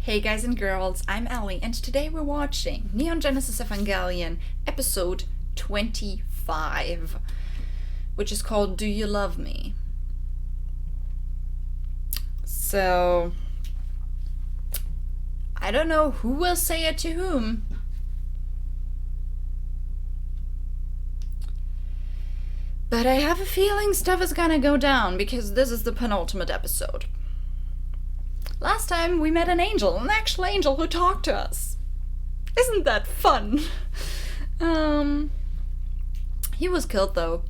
Hey guys and girls, I'm Allie, and today we're watching Neon Genesis Evangelion episode 25, which is called Do You Love Me? So, I don't know who will say it to whom. But I have a feeling stuff is gonna go down because this is the penultimate episode. Last time we met an angel, an actual angel who talked to us. Isn't that fun? He was killed though.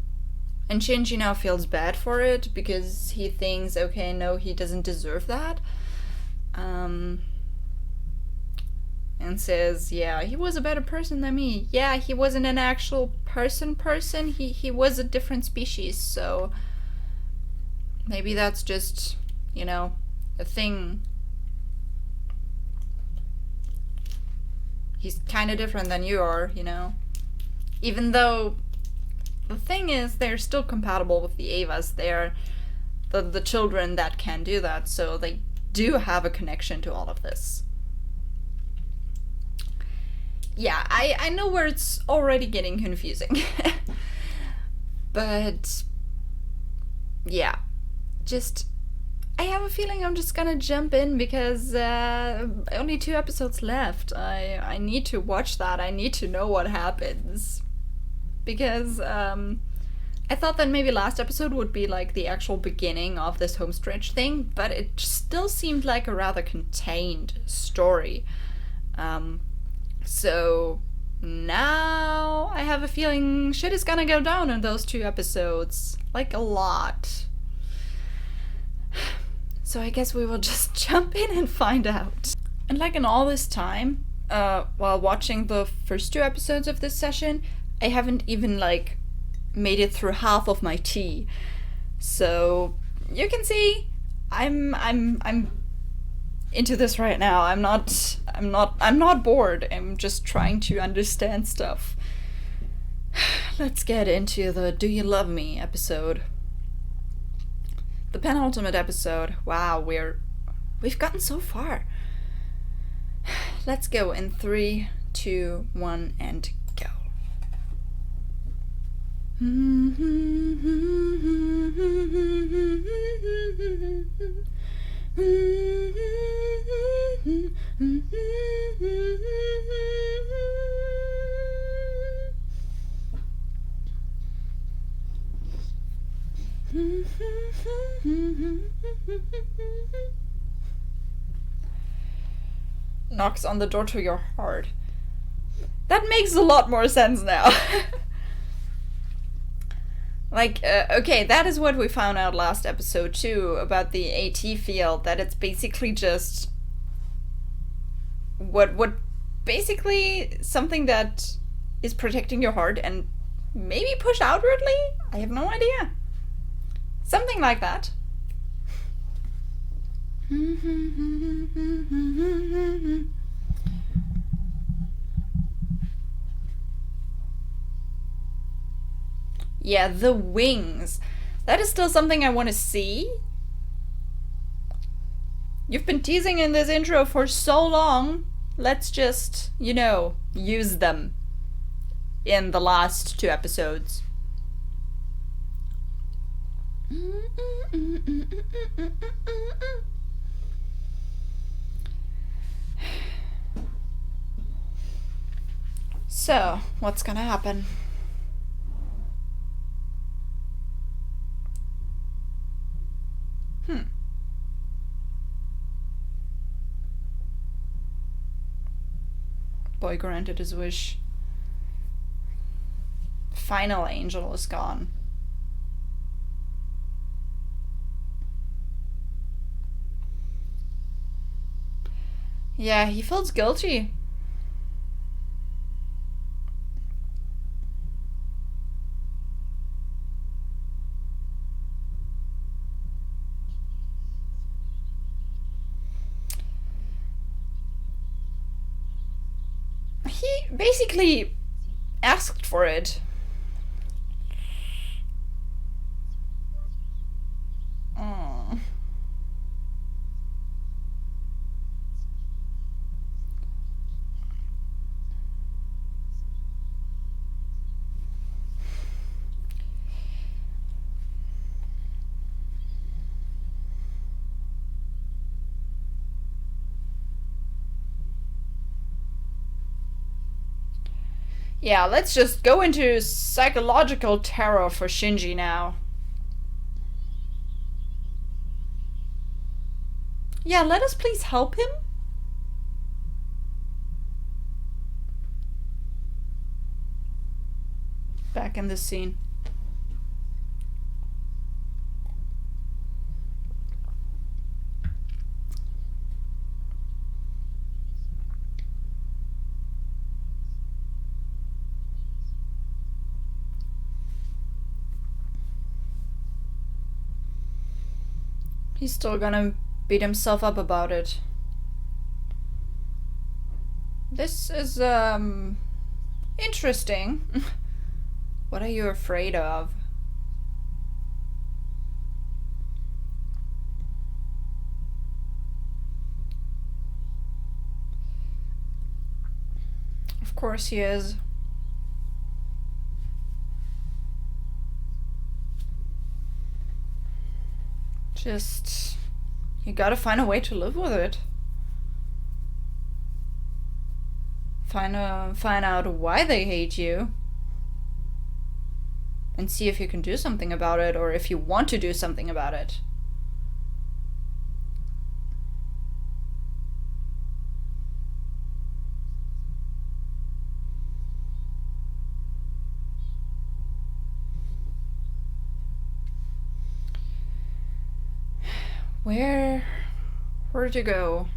And Shinji now feels bad for it because he thinks, okay, no, he doesn't deserve that. And says, yeah, he was a better person than me. Yeah, he wasn't an actual person. He was a different species, so maybe that's just, a thing. He's kind of different than you are, Even though the thing is, they're still compatible with the Evas. They're the children that can do that, so they do have a connection to all of this. Yeah, I know where it's already getting confusing. But yeah, I have a feeling I'm just gonna jump in because only 2 episodes left. I need to watch that. I need to know what happens. Because I thought that maybe last episode would be like the actual beginning of this homestretch thing, but it still seemed like a rather contained story. So now I have a feeling shit is gonna go down in those 2 episodes. Like a lot. So I guess we will just jump in and find out. And like in all this time, while watching the first 2 episodes of this session, I haven't even made it through half of my tea. So you can see I'm into this right now. I'm not bored. I'm just trying to understand stuff. Let's get into the Do You Love Me episode. The penultimate episode. Wow, we've gotten so far. Let's go in 3, 2, 1, and go. Knocks on the door to your heart. That makes a lot more sense now. Okay, that is what we found out last episode too, about the AT field, that it's basically just what basically something that is protecting your heart and maybe push outwardly? I have no idea. Something like that. Yeah, the wings. That is still something I want to see. You've been teasing in this intro for so long. Let's just, use them in the last 2 episodes. So, what's gonna happen? Boy granted his wish. Final angel is gone. Yeah, he feels guilty. He basically asked for it. Yeah, let's just go into psychological terror for Shinji now. Yeah, let us please help him. Back in this scene. He's still gonna beat himself up about it. This is, interesting. What are you afraid of? Of course he is. Just... you gotta find a way to live with it. Find out why they hate you. And see if you can do something about it, or if you want to do something about it. Where'd you go?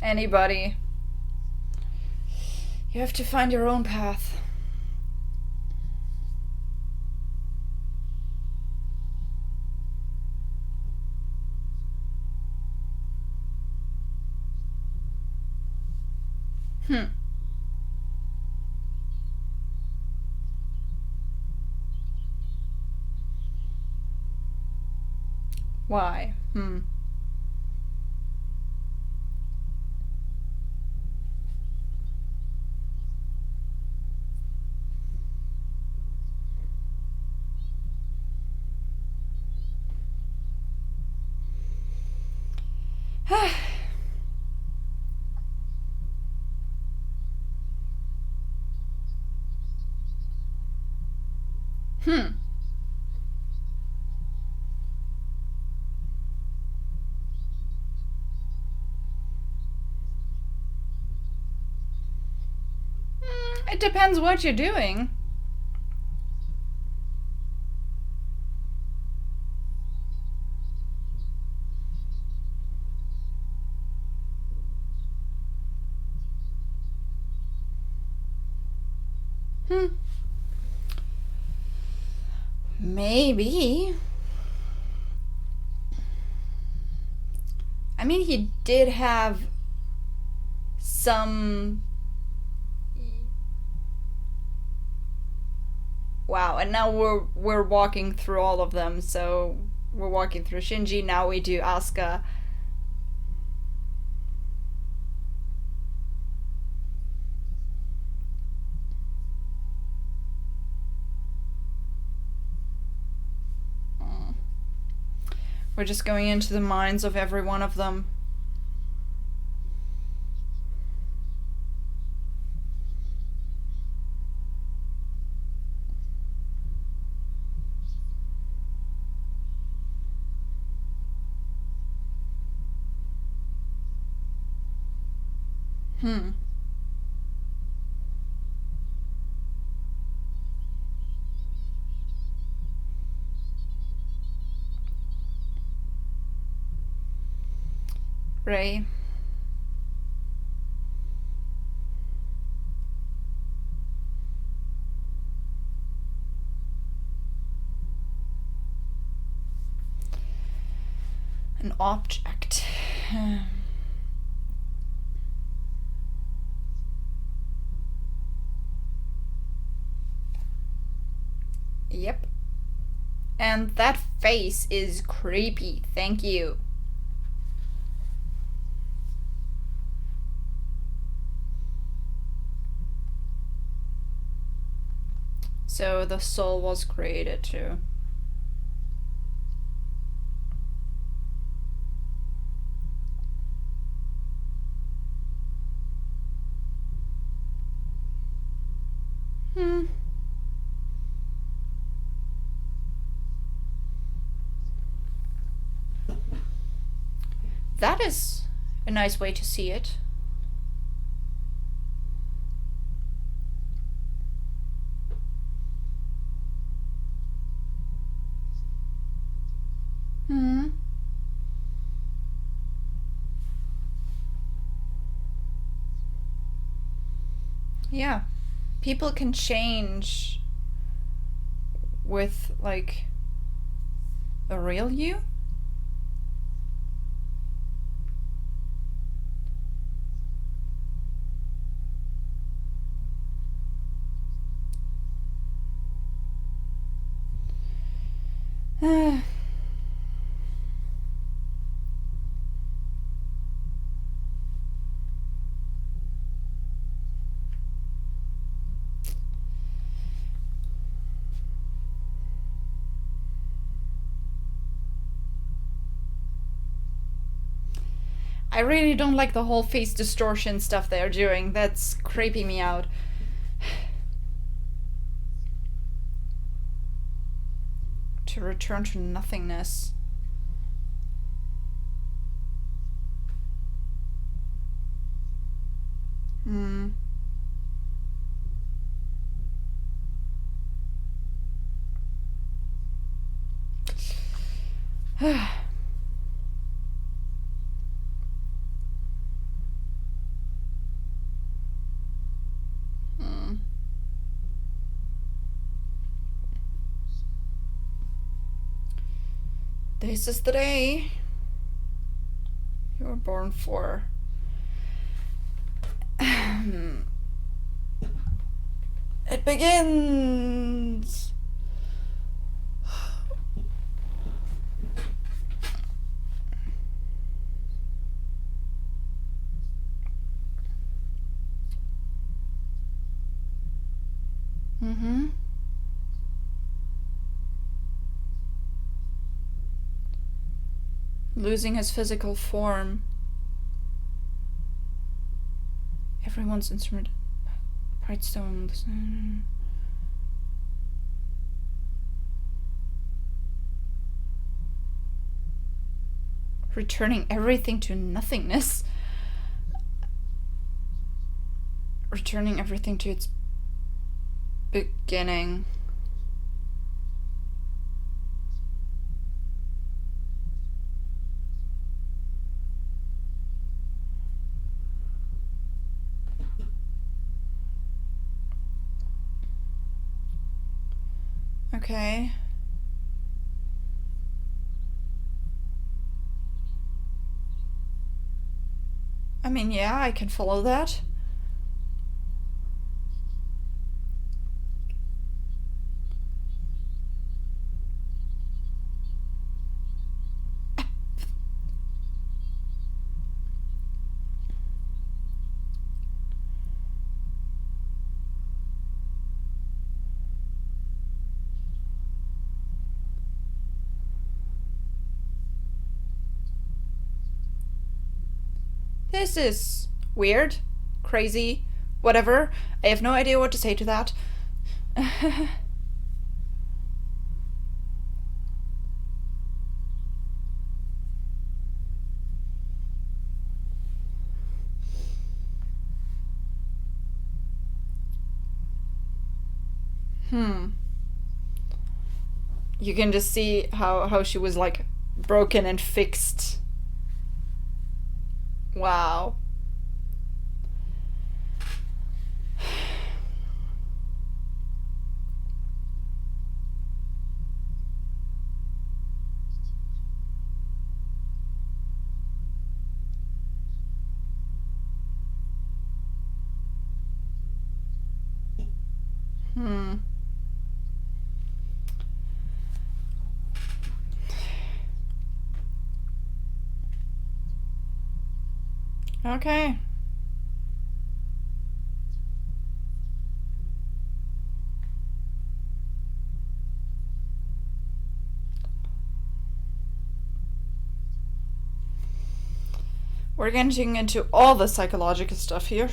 Anybody. You have to find your own path. Why? It depends what you're doing. Maybe. I mean, he did have some... Wow, and now we're walking through all of them. So we're walking through Shinji, now we do Asuka. We're just going into the minds of every one of them. Ray. An object. Yep. And that face is creepy. Thank you. So the soul was created too. Hmm. That is a nice way to see it. Hmm. Yeah. People can change with, like, a real you? I really don't like the whole face distortion stuff they're doing. That's creeping me out. To return to nothingness. Hmm. Hmm. This is the day you were born for. It begins. Mm-hmm. Losing his physical form. Everyone's instrument. Bright stones. Returning everything to nothingness. Returning everything to its beginning. Okay. I mean, yeah, I can follow that. This is weird, crazy, whatever. I have no idea what to say to that. Hmm. You can just see how she was, like, broken and fixed. Wow. Hmm. Okay. We're getting into all the psychological stuff here.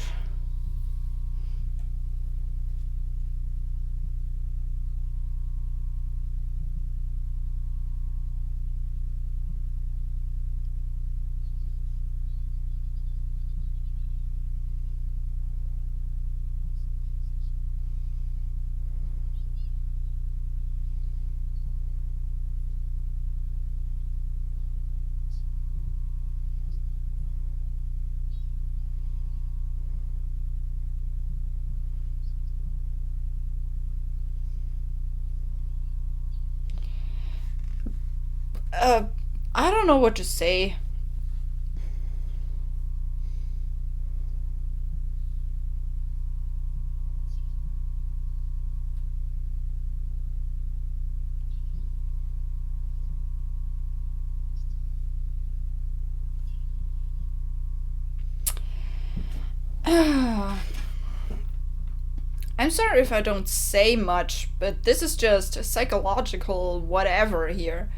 I don't know what to say. I'm sorry if I don't say much, but this is just psychological whatever here.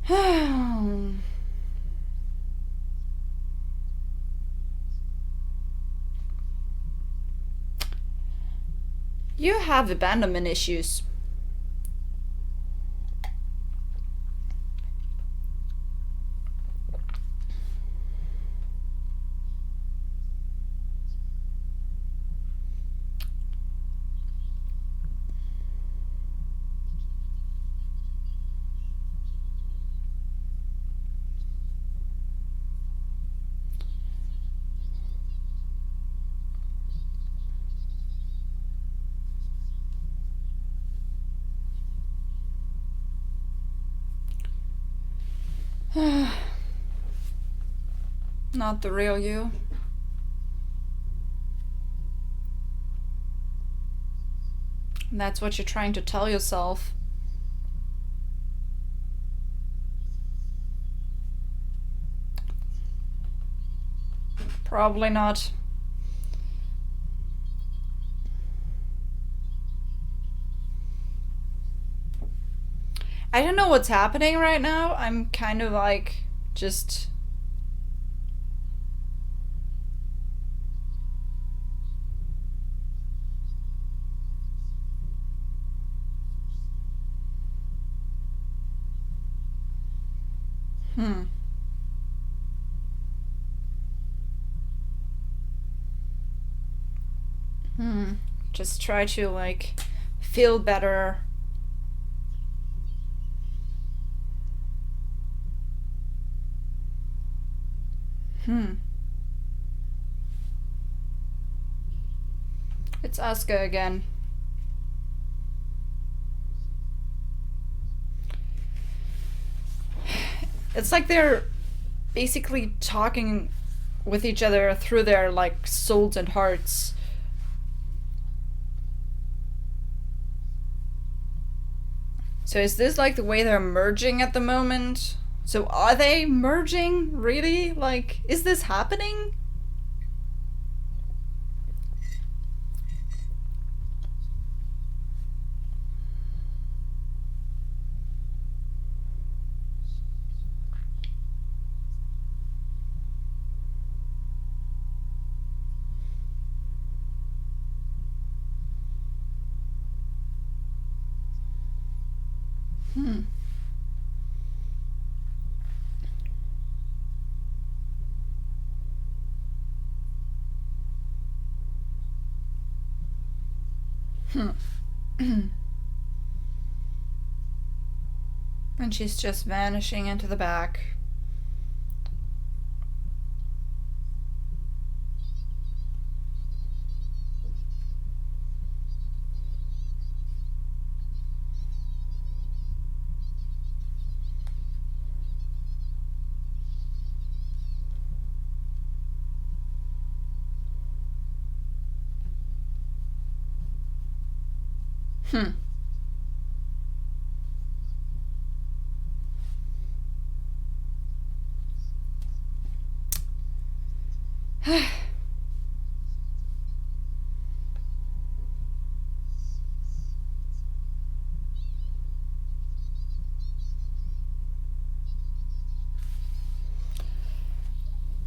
Hmm. You have abandonment issues. Not the real you. And that's what you're trying to tell yourself. Probably not. I don't know what's happening right now. I'm kind of like just. Hmm. Hmm. Just try to like feel better. Hmm. It's Asuka again. It's like they're basically talking with each other through their like souls and hearts. So is this like the way they're merging at the moment? So are they merging really? Like is this happening? Hmm. Hmm. And she's just vanishing into the back. Hmm.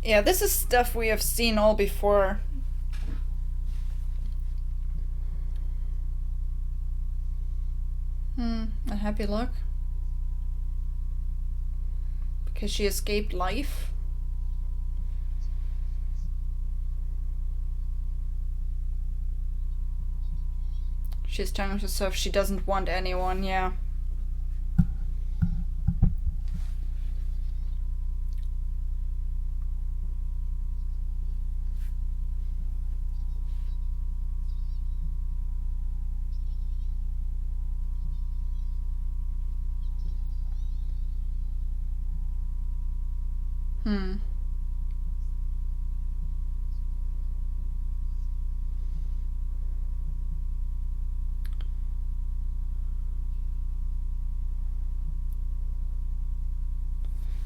Yeah, this is stuff we have seen all before. A happy look. Because she escaped life. She's telling herself she doesn't want anyone, yeah.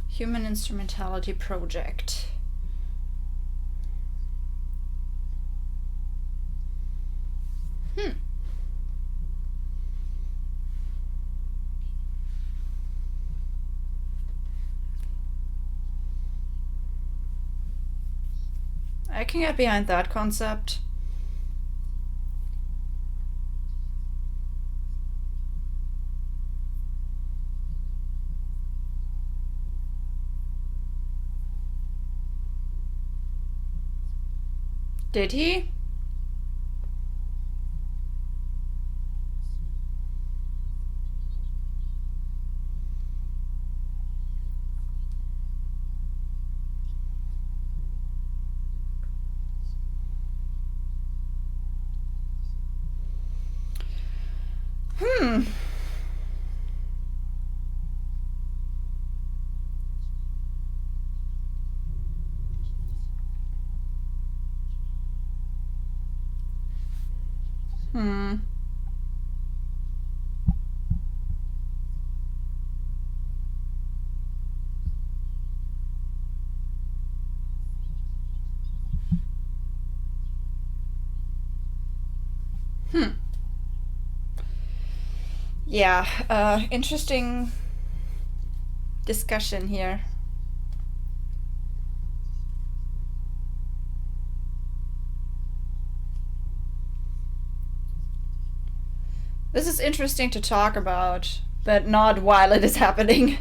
Human Instrumentality Project. I can get behind that concept. Did he? Yeah, interesting discussion here. This is interesting to talk about, but not while it is happening.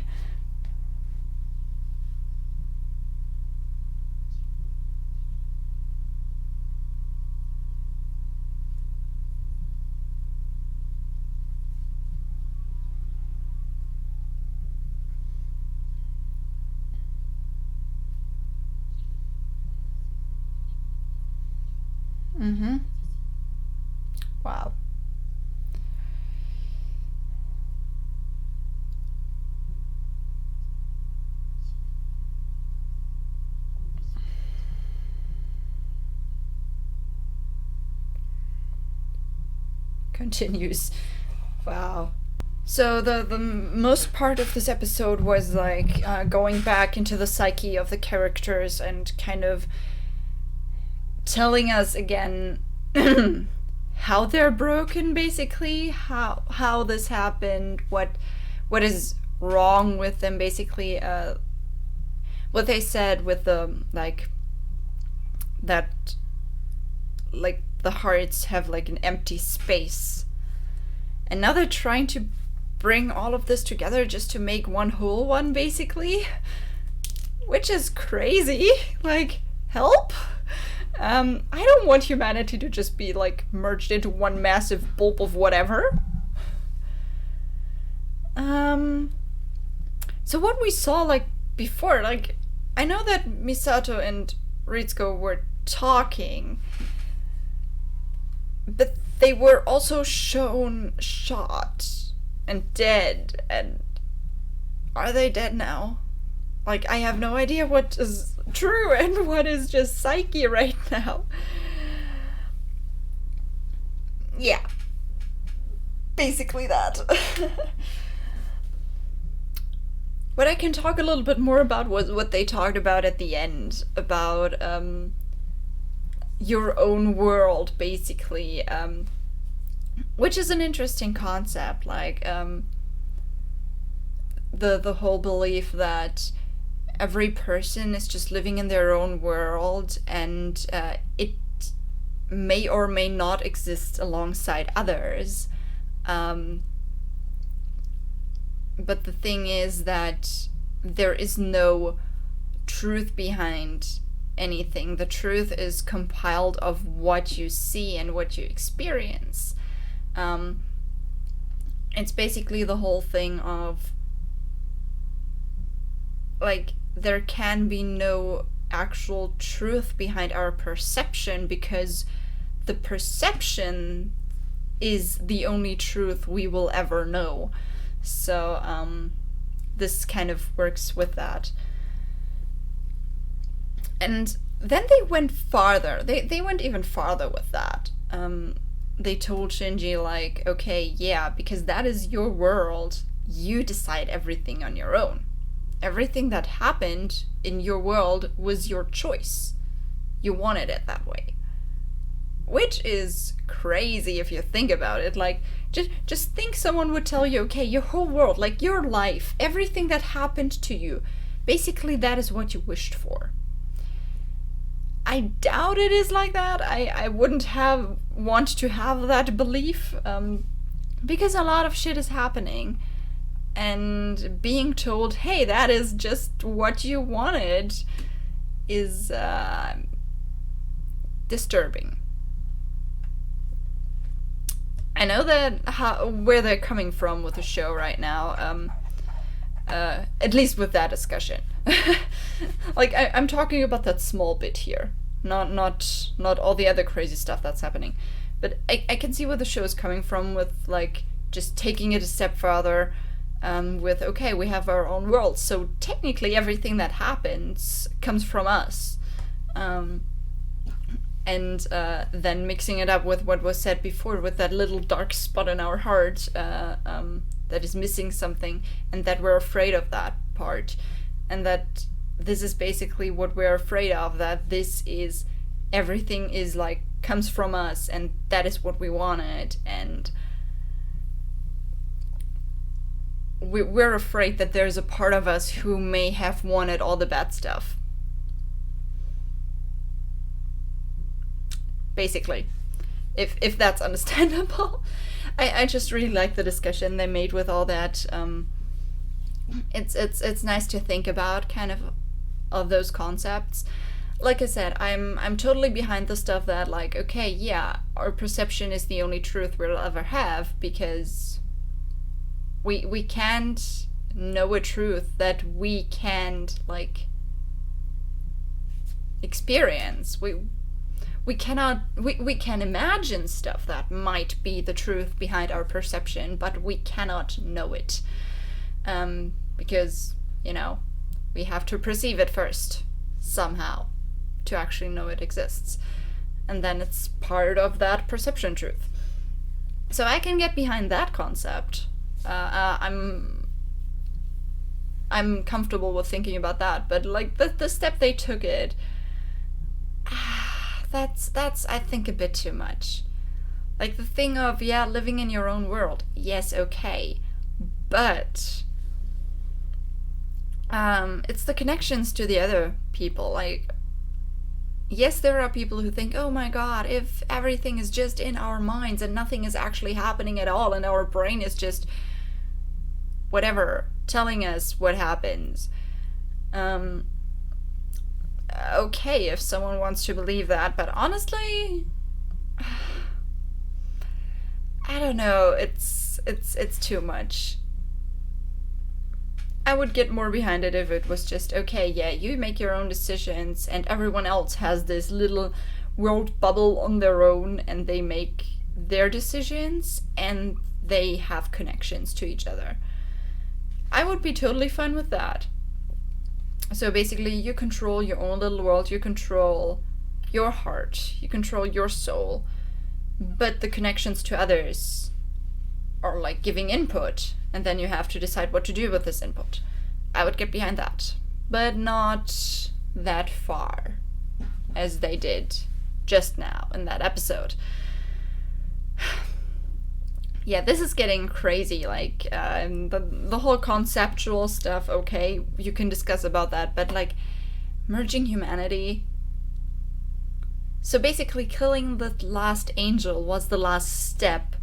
Wow. Continues. Wow. So the most part of this episode was like going back into the psyche of the characters and kind of telling us again how they're broken, basically, how this happened, what is wrong with them, basically. What they said with the like that, like the hearts have like an empty space, and now they're trying to bring all of this together just to make one whole one, basically, which is crazy. Like, help. I don't want humanity to just be like merged into one massive bulb of whatever. So what we saw, like, before, like, I know that Misato and Ritsuko were talking, but they were also shown shot and dead, and are they dead now? Like, I have no idea what is true and what is just psyche right now. Yeah. Basically that. What I can talk a little bit more about was what they talked about at the end, about your own world, basically, which is an interesting concept. Like, the whole belief that every person is just living in their own world, and it may or may not exist alongside others. But the thing is that there is no truth behind anything. The truth is compiled of what you see and what you experience. It's basically the whole thing of, like, there can be no actual truth behind our perception, because the perception is the only truth we will ever know. So this kind of works with that. And then they went farther. They went even farther with that. They told Shinji, like, okay, yeah, because that is your world, you decide everything on your own. Everything that happened in your world was your choice. You wanted it that way. Which is crazy if you think about it. Like, just think someone would tell you, okay, your whole world, like your life, everything that happened to you, basically that is what you wished for. I doubt it is like that. I wouldn't want to have that belief, because a lot of shit is happening, and being told, hey, that is just what you wanted, is disturbing. I know that where they're coming from with the show right now, at least with that discussion. Like, I'm talking about that small bit here, not all the other crazy stuff that's happening. But I can see where the show is coming from with, like, just taking it a step further, with, okay, we have our own world, so technically everything that happens comes from us. And then mixing it up with what was said before, with that little dark spot in our heart that is missing something, and that we're afraid of that part, and that this is basically what we're afraid of, that this is, everything is, like, comes from us, and that is what we wanted, and we're afraid that there's a part of us who may have wanted all the bad stuff. Basically, if that's understandable. I just really like the discussion they made with all that. It's nice to think about, kind of those concepts. Like I said, I'm totally behind the stuff that, like, okay, yeah, our perception is the only truth we'll ever have, because we can't know a truth that we can't, like, experience. We can imagine stuff that might be the truth behind our perception, but we cannot know it. Because, we have to perceive it first, somehow, to actually know it exists. And then it's part of that perception truth. So I can get behind that concept. I'm comfortable with thinking about that, but, like, the step they took it, that's I think a bit too much. Like, the thing of, yeah, living in your own world, yes, okay, but it's the connections to the other people. Like, yes, there are people who think, oh my god, if everything is just in our minds and nothing is actually happening at all, and our brain is just whatever telling us what happens, okay, if someone wants to believe that, but honestly, I don't know, it's too much. I would get more behind it if it was just, okay, yeah, you make your own decisions and everyone else has this little world bubble on their own and they make their decisions and they have connections to each other. I would be totally fine with that. So basically, you control your own little world, you control your heart, you control your soul, but the connections to others are like giving input, and then you have to decide what to do with this input. I would get behind that, but not that far as they did just now in that episode. Yeah, this is getting crazy, like, the whole conceptual stuff, okay, you can discuss about that, but, like, merging humanity. So basically, killing the last angel was the last step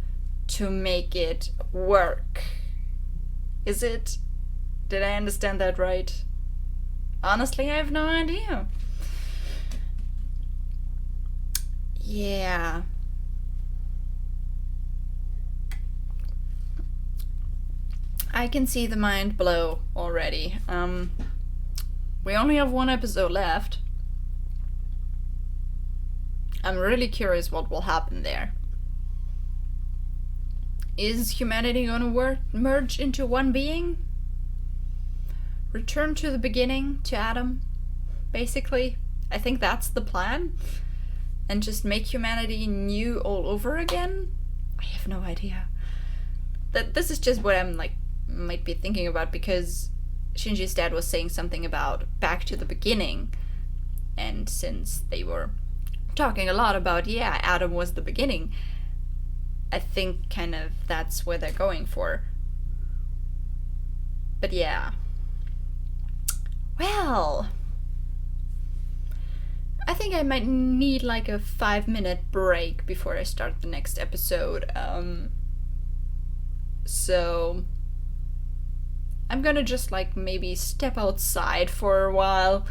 to make it work. Is it? Did I understand that right? Honestly, I have no idea. Yeah. I can see the mind blow already. We only have one episode left. I'm really curious what will happen there. Is humanity gonna merge into one being? Return to the beginning, to Adam, basically. I think that's the plan. And just make humanity new all over again? I have no idea. This is just what I'm like might be thinking about, because Shinji's dad was saying something about back to the beginning, and since they were talking a lot about, yeah, Adam was the beginning, I think kind of that's where they're going for. But yeah. Well, I think I might need like a 5-minute break before I start the next episode. So I'm gonna just like maybe step outside for a while,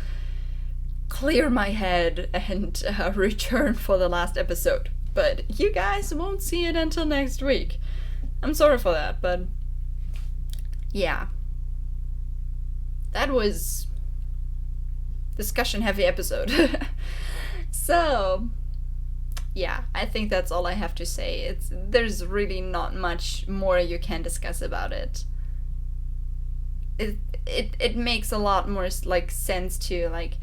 clear my head, and return for the last episode. But you guys won't see it until next week. I'm sorry for that, but yeah. That was discussion heavy episode. So yeah, I think that's all I have to say. There's really not much more you can discuss about it. It makes a lot more like sense to like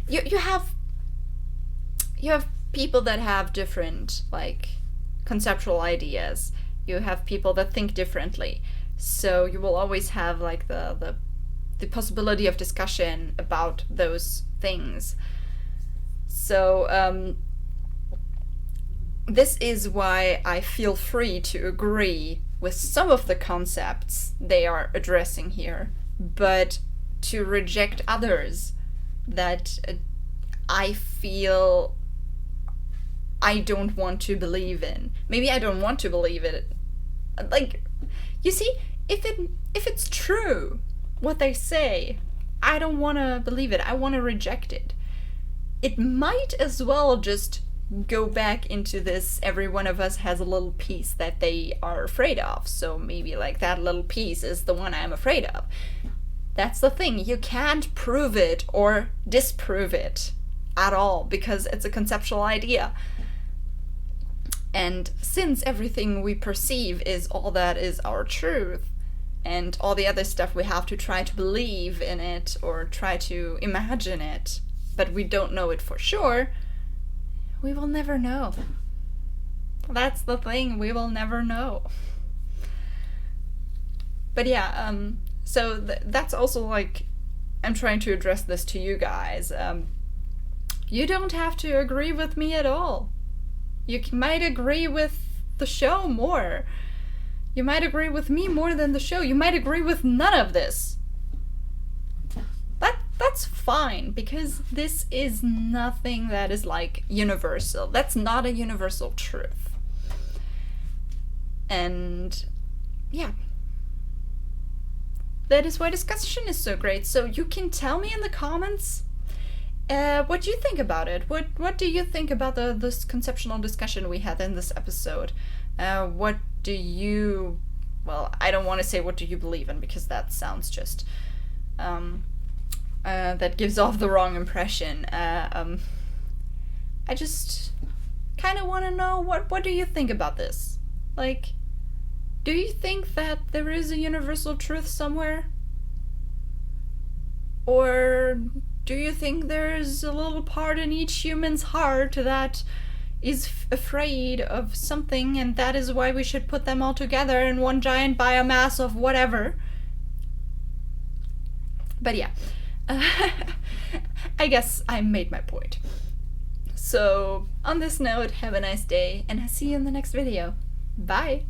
you have people that have different like conceptual ideas. You have people that think differently. So you will always have like the possibility of discussion about those things. So this is why I feel free to agree with some of the concepts they are addressing here, but to reject others that I feel I don't want to believe in. Maybe I don't want to believe it. Like, you see, if it's true, what they say, I don't want to believe it. I want to reject it. It might as well just go back into this, every one of us has a little piece that they are afraid of, so maybe like that little piece is the one I'm afraid of. That's the thing, you can't prove it or disprove it at all, because it's a conceptual idea. And since everything we perceive is all that is our truth, and all the other stuff we have to try to believe in it or try to imagine it, but we don't know it for sure, we will never know. That's the thing, we will never know. But yeah, so that's also like, I'm trying to address this to you guys. You don't have to agree with me at all. You might agree with the show more. You might agree with me more than the show. You might agree with none of this. That's fine, because this is nothing that is like universal. That's not a universal truth. And yeah. That is why discussion is so great. So you can tell me in the comments what you think about it. What do you think about this conceptual discussion we had in this episode? What do you... Well, I don't want to say what do you believe in, because that sounds just that gives off the wrong impression. I just kind of want to know what do you think about this? Like, do you think that there is a universal truth somewhere? Or do you think there's a little part in each human's heart that is afraid of something, and that is why we should put them all together in one giant biomass of whatever? But yeah, I guess I made my point. So, on this note, have a nice day, and I'll see you in the next video. Bye!